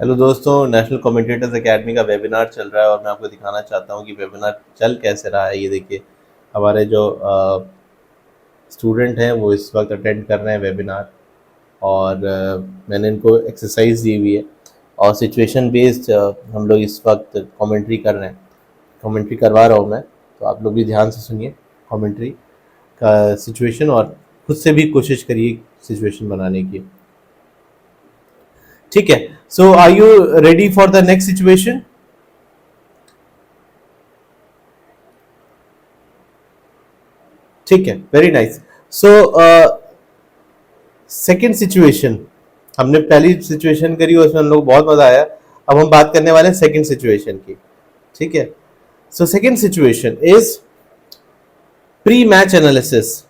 Hello दोस्तों, national commentators academy का webinar चल रहा है और मैं आपको दिखाना चाहता हूँ कि वेबिनार चल कैसे रहा है। ये देखिए, हमारे जो स्टूडेंट हैं वो इस वक्त अटेंड कर रहे हैं वेबिनार और मैंने इनको एक्सरसाइज दी हुई है और सिचुएशन बेस्ड हम लोग इस वक्त कमेंट्री कर रहे हैं। कमेंट्री करवा रहा हूँ मैं, तो आप लोग भी ध्यान से सुनिए कमेंट्री का सिचुएशन और खुद से भी कोशिश करिए सिचुएशन बनाने की। ठीक है, so are you ready for the next situation? ठीक है, very nice. So second situation, हमने पहली सिचुएशन करी उसमें हम लोग बहुत मजा आया। अब हम बात करने वाले हैं सेकेंड सिचुएशन की। ठीक है, सो second situation is pre match analysis.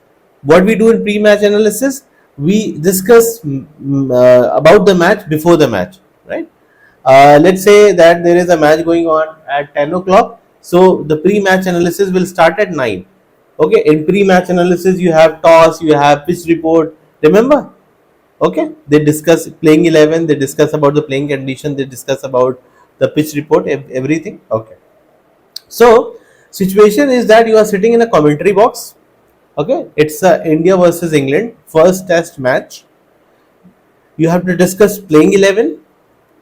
What we do in pre-match analysis, we discuss about the match before the match, right? Let's say that there is a match going on at 10 o'clock, so the pre-match analysis will start at 9. Okay, in pre-match analysis you have toss, you have pitch report, remember? Okay, they discuss playing 11, they discuss about the playing condition, they discuss about the pitch report, everything. Okay, so situation is that you are sitting in a commentary box. Okay, it's India versus England first test match. You have to discuss playing 11.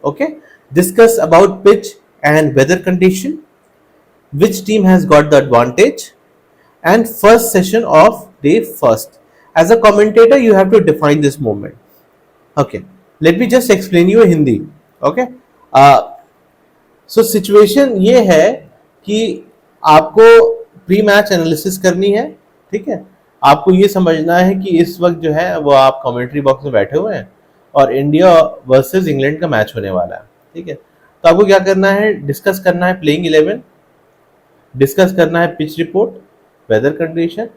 Okay, discuss about pitch and weather condition, which team has got the advantage, and first session of day first. As a commentator you have to define this moment. Okay, let me just explain you in Hindi. Okay, so situation ये है कि आपको pre match analysis करनी है। ठीक है, आपको ये समझना है कि इस वक्त जो है वो आप कमेंट्री बॉक्स में बैठे हुए हैं और इंडिया वर्सेस इंग्लैंड का मैच होने वाला है। ठीक है, तो आपको क्या करना है, डिस्कस करना है प्लेइंग 11, डिस्कस करना है pitch report, weather condition,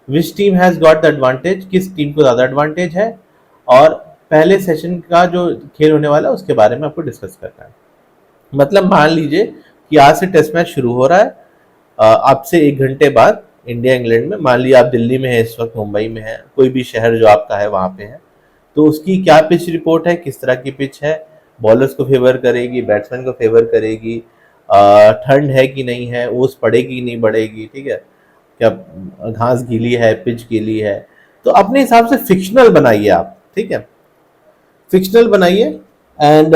which team has got the advantage, किस टीम को ज़्यादा एडवांटेज है, और पहले सेशन का जो खेल होने वाला है उसके बारे में आपको डिस्कस करना है। मतलब मान लीजिए कि आज से टेस्ट मैच शुरू हो रहा है, अब से 1 घंटे बाद इंडिया इंग्लैंड में, मान लीजिए आप दिल्ली में है इस वक्त, मुंबई में है, कोई भी शहर जो आपका है वहाँ पे है, तो उसकी क्या पिच रिपोर्ट है, किस तरह की पिच है, बॉलर्स को फेवर करेगी, बैट्समैन को फेवर करेगी, ठंड है कि नहीं है, ओस पड़ेगी नहीं पड़ेगी, ठीक है, क्या घास गीली है, पिच गीली है, तो अपने हिसाब से फिक्शनल बनाइए आप। ठीक है, फिक्शनल बनाइए एंड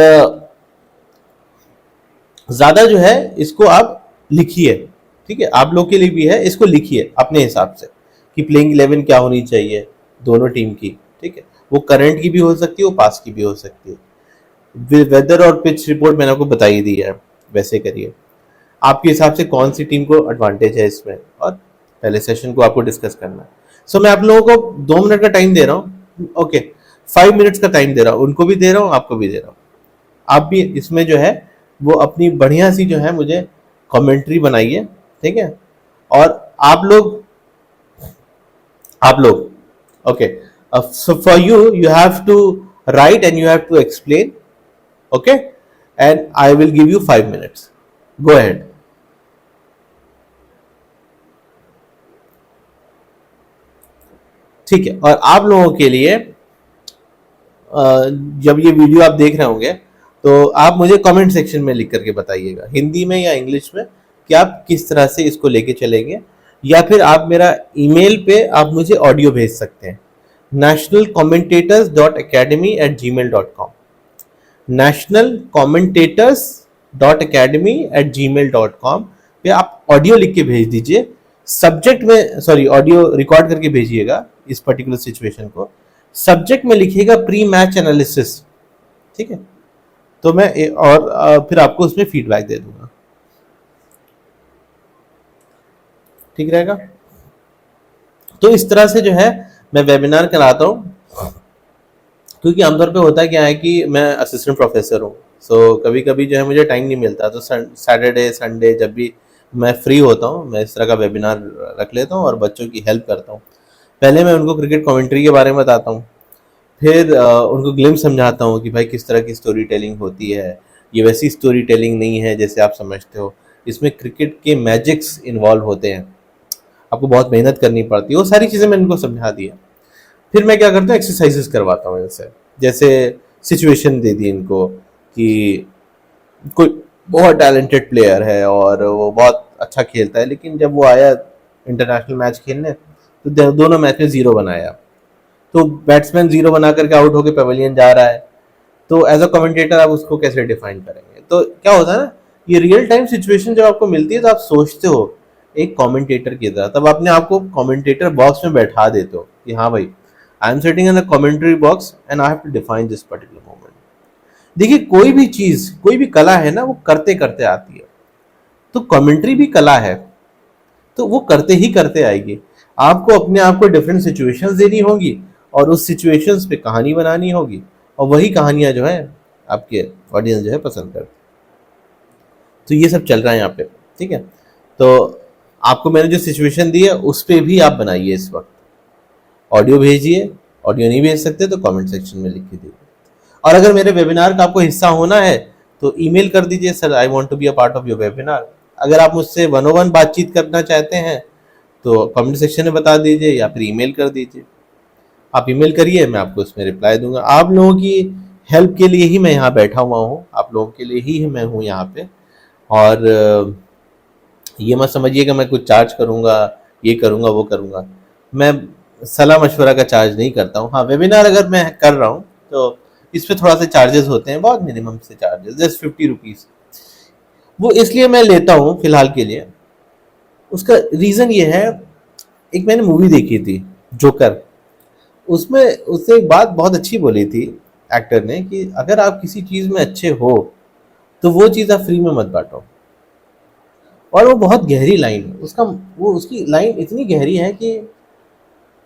ज़्यादा जो है इसको आप लिखिए। ठीक है, आप लोग के लिए भी है, इसको लिखिए अपने हिसाब से कि प्लेइंग 11 क्या होनी चाहिए दोनों टीम की। ठीक है, वो करंट की भी हो सकती है, वो पास की भी हो सकती है। वेदर और पिच रिपोर्ट मैंने आपको बताई दी है, वैसे करिए आपके हिसाब से कौन सी टीम को एडवांटेज है इसमें, और पहले सेशन को आपको डिस्कस करना है। सो मैं आप लोगों को 2 मिनट का टाइम दे रहा हूँ। ओके, 5 मिनट्स का टाइम दे रहा हूँ, उनको भी दे रहा हूँ, आपको भी दे रहा हूँ। आप भी इसमें जो है वो अपनी बढ़िया सी जो है मुझे कमेंट्री बनाइए। ठीक है, और आप लोग okay, so for you have to write and you have to explain. Okay, and I will give you 5 minutes. Go ahead. ठीक है, और आप लोगों के लिए जब ये वीडियो आप देख रहे होंगे तो आप मुझे कमेंट सेक्शन में लिख करके बताइएगा, हिंदी में या इंग्लिश में, कि आप किस तरह से इसको लेके चलेंगे, या फिर आप मेरा ईमेल पे आप मुझे ऑडियो भेज सकते हैं, nationalcommentators.academy@gmail.com, nationalcommentators.academy@gmail.com पे आप ऑडियो लिख के भेज दीजिए। सब्जेक्ट में, सॉरी, ऑडियो रिकॉर्ड करके भेजिएगा इस पर्टिकुलर सिचुएशन को। सब्जेक्ट में लिखिएगा प्री मैच एनालिसिस। ठीक है, तो मैं और फिर आपको उसमें फीडबैक दे दूंगा। ठीक रहेगा, तो इस तरह से जो है मैं वेबिनार कराता हूँ, क्योंकि आमतौर पे होता क्या है कि मैं असिस्टेंट प्रोफेसर हूँ, सो कभी कभी जो है मुझे टाइम नहीं मिलता, तो सैटरडे संडे जब भी मैं फ्री होता हूँ मैं इस तरह का वेबिनार रख लेता हूँ और बच्चों की हेल्प करता हूँ। पहले मैं उनको क्रिकेट कमेंट्री के बारे में बताता हूँ, फिर उनको ग्लिम्स समझाता हूँ कि भाई किस तरह की स्टोरी टेलिंग होती है, ये वैसी स्टोरी टेलिंग नहीं है जैसे आप समझते हो, इसमें क्रिकेट के मैजिक्स इन्वॉल्व होते हैं, आपको बहुत मेहनत करनी पड़ती है, वो सारी चीज़ें मैंने इनको समझा दी है। फिर मैं क्या करता हूँ, एक्सरसाइजेस करवाता हूँ इनसे, जैसे सिचुएशन दे दी इनको कि कोई बहुत टैलेंटेड प्लेयर है और वो बहुत अच्छा खेलता है, लेकिन जब वो आया इंटरनेशनल मैच खेलने तो दोनों मैच में जीरो बनाया। तो बैट्समैन जीरो बना करके आउट होकर पेवेलियन जा रहा है, तो एज अ कमेंटेटर आप उसको कैसे डिफाइन करेंगे? तो क्या होता है ना, ये रियल टाइम सिचुएशन जब आपको मिलती है तो आप सोचते हो एक कमेंटेटर की तरह, तब अपने आप को कमेंटेटर बॉक्स में बैठा देते हो कि हाँ भाई, I am sitting in a commentary box and I have to define this particular moment. देखिए, कोई भी चीज, कोई भी कला है ना, वो करते करते आती है। तो कमेंट्री भी कला है, तो वो करते ही करते आएगी। आपको अपने आप को डिफरेंट सिचुएशंस देनी होगी और उस सिचुएशंस पे कहानी बनानी होगी, और वही कहानियां जो है आपके ऑडियंस जो है पसंद करते। तो ये सब चल रहा है यहाँ पे, ठीक है। तो आपको मैंने जो सिचुएशन दी है उस पर भी आप बनाइए इस वक्त, ऑडियो भेजिए। ऑडियो नहीं भेज सकते तो कमेंट सेक्शन में लिख के दीजिए। और अगर मेरे वेबिनार का आपको हिस्सा होना है तो ईमेल कर दीजिए, sir I want to be a part of your webinar. अगर आप मुझसे 1-on-1 बातचीत करना चाहते हैं तो कमेंट सेक्शन में बता दीजिए या फिर ईमेल कर दीजिए। आप ईमेल करिए, मैं आपको उसमें रिप्लाई दूंगा। आप लोगों की हेल्प के लिए ही मैं यहाँ बैठा हुआ हूँ, आप लोगों के लिए ही मैं हूँ यहाँ पे। और ये मत समझिए कि मैं कुछ चार्ज करूँगा, ये करूँगा, वो करूँगा। मैं सलाह मशवरा का चार्ज नहीं करता हूँ। हाँ, वेबिनार अगर मैं कर रहा हूँ तो इस पर थोड़ा सा चार्जेस होते हैं, बहुत मिनिमम से चार्जेस, जस्ट 50 रुपीज़। वो इसलिए मैं लेता हूँ फिलहाल के लिए, उसका रीज़न ये है, एक मैंने मूवी देखी थी जोकर, उसमें उसने एक बात बहुत अच्छी बोली थी एक्टर ने कि अगर आप किसी चीज़ में अच्छे हो तो वो चीज़ आप फ्री में मत बांटो। और वो बहुत गहरी लाइन है उसका, वो उसकी लाइन इतनी गहरी है कि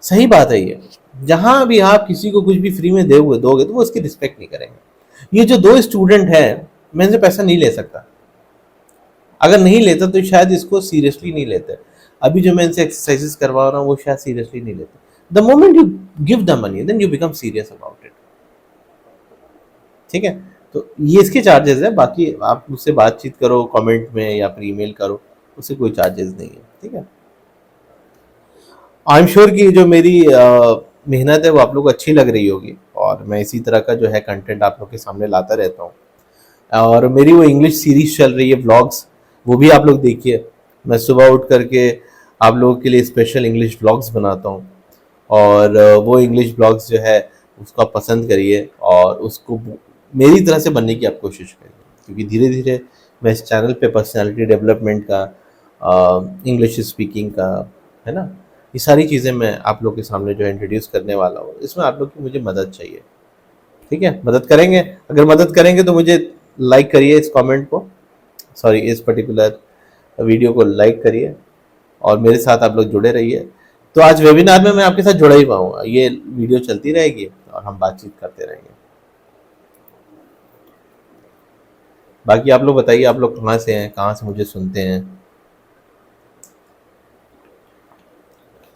सही बात है ये। जहां भी आप किसी को कुछ भी फ्री में दोगे तो वो उसकी रिस्पेक्ट नहीं करेंगे। ये जो 2 स्टूडेंट हैं, मैं इनसे पैसा नहीं ले सकता। अगर नहीं लेता तो शायद इसको सीरियसली नहीं लेते। अभी जो मैं इनसे एक्सरसाइजेस करवा रहा हूँ वो शायद सीरियसली नहीं लेते। The moment you give the money then you become serious about it, ठीक है। तो ये इसके चार्जेस है, बाकी आप मुझसे बातचीत करो कमेंट में या फिर ईमेल करो, उससे कोई चार्जेस नहीं है, ठीक है। आई एम श्योर कि जो मेरी मेहनत है वो आप लोग को अच्छी लग रही होगी, और मैं इसी तरह का जो है कंटेंट आप लोग के सामने लाता रहता हूँ। और मेरी वो इंग्लिश सीरीज चल रही है व्लॉग्स, वो भी आप लोग देखिए। मैं सुबह उठ करके आप लोगों के लिए स्पेशल इंग्लिश व्लॉग्स बनाता हूँ, और वो इंग्लिश व्लॉग्स जो है उसको आप पसंद करिए और उसको मेरी तरह से बनने की आप कोशिश करिए, क्योंकि धीरे धीरे मैं इस चैनल पे पर्सनालिटी डेवलपमेंट का, इंग्लिश स्पीकिंग का, है ना, ये सारी चीज़ें मैं आप लोग के सामने जो है इंट्रोड्यूस करने वाला हूँ। इसमें आप लोग की मुझे मदद चाहिए, ठीक है। मदद करेंगे? अगर मदद करेंगे तो मुझे लाइक करिए इस कमेंट को, सॉरी इस पर्टिकुलर वीडियो को लाइक करिए और मेरे साथ आप लोग जुड़े रहिए। तो आज वेबिनार में मैं आपके साथ जुड़ा ही पाऊँगा, ये वीडियो चलती रहेगी और हम बातचीत करते रहेंगे। बाकी आप लोग बताइए, आप लोग कहाँ से हैं, कहाँ से मुझे सुनते हैं,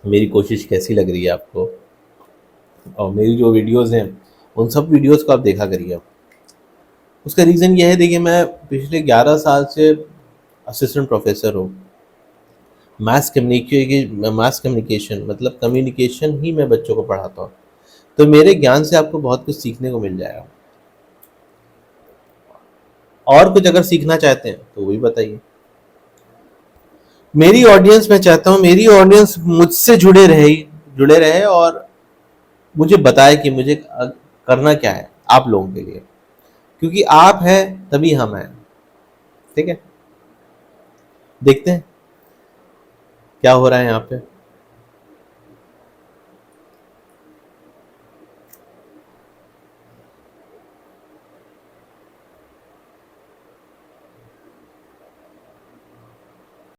मेरी कोशिश कैसी लग रही है आपको, और मेरी जो वीडियोस हैं उन सब वीडियोस को आप देखा करिए। उसका रीज़न ये है, देखिए मैं पिछले 11 साल से असिस्टेंट प्रोफेसर हूँ। मास कम्युनिकेशन मतलब कम्युनिकेशन ही मैं बच्चों को पढ़ाता हूँ। तो मेरे ज्ञान से आपको बहुत कुछ सीखने को मिल जाएगा। और कुछ अगर सीखना चाहते हैं तो वही बताइए। मेरी ऑडियंस, मैं चाहता हूँ मेरी ऑडियंस मुझसे जुड़े रहे और मुझे बताए कि मुझे करना क्या है आप लोगों के लिए, क्योंकि आप हैं तभी हम हैं, ठीक है। देखते हैं क्या हो रहा है यहाँ पे।